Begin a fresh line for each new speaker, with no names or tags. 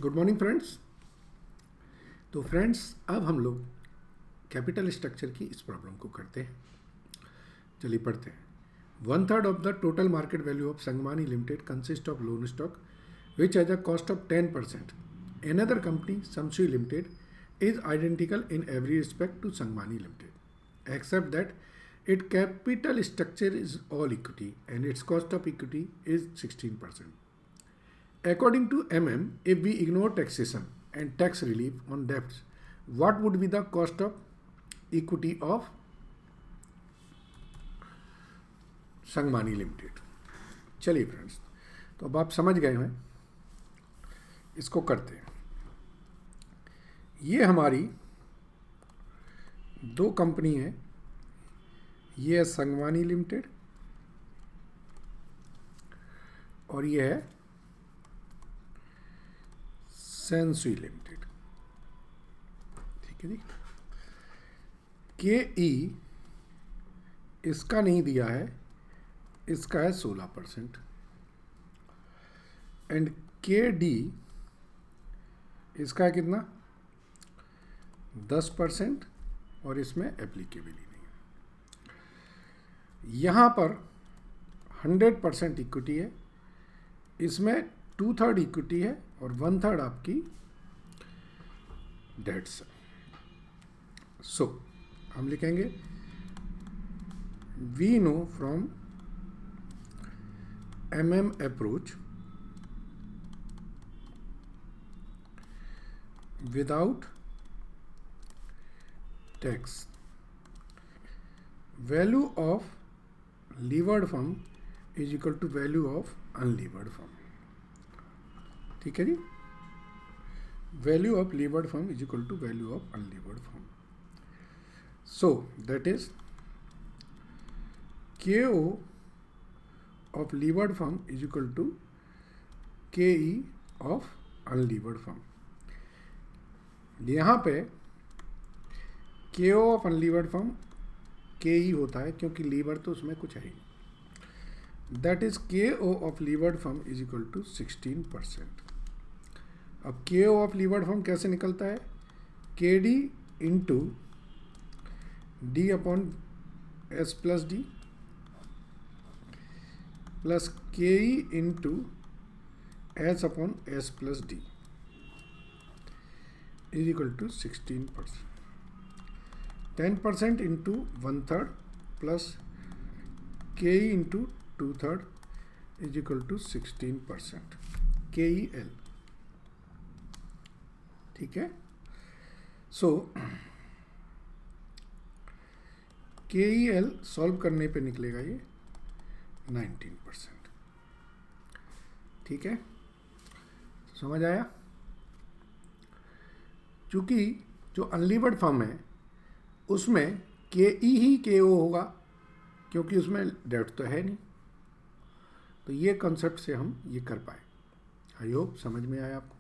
Good morning friends. तो friends, अब हम लोग कैपिटल स्ट्रक्चर की इस प्रॉब्लम को करते हैं। चलिए पढ़ते हैं। 1/3 of the total market value of Sangmani limited consist of loan stock which has a cost of 10%. Another company, Samsui Limited, is identical in every respect to Sangmani Limited, except that its capital structure is all equity and its cost of equity is 16%. According to if we ignore taxation and tax relief on debts, what would be the cost of equity of Sangmani limited? चलिए friends, तो अब आप समझ गए हैं, इसको करते हैं। ये हमारी दो कंपनी है, ये है संगमानी लिमिटेड और ये है सेंसुई लिमिटेड। ठीक है जी। के ई इसका नहीं दिया है, इसका है 16% एंड के डी इसका है कितना, 10% और इसमें एप्लीकेबल ही नहीं है। यहाँ पर 100% इक्विटी है, इसमें 2/3 इक्विटी है और 1/3 आपकी डेट्स है। सो हम लिखेंगे we know from approach without tax value of levered firm is equal to value of unlevered firm. ठीक है जी। value of levered firm is equal to value of unlevered firm. So that is KO of levered firm is equal to KE of unlevered firm. यहाँ पे के O of unlevered firm के ई होता है क्योंकि liver तो उसमें कुछ है ही। That is K O of levered firm is equal to 16%। अब के ओ ऑफ लीवर्ड फर्म कैसे निकलता है, K D into D upon S plus D plus K E into S upon S plus D is equal to 16%. 10% into 1/3 plus KE into 2/3 is equal to 16% KEL. ठीक है। सो KEL solve करने पे निकलेगा ये 19%। ठीक है, समझ आया? चूँकि जो अनलीवर्ड फर्म है उसमें के ई ही के ओ होगा क्योंकि उसमें डेट तो है नहीं। तो ये कॉन्सेप्ट से हम ये कर पाए। आई होप समझ में आया आपको।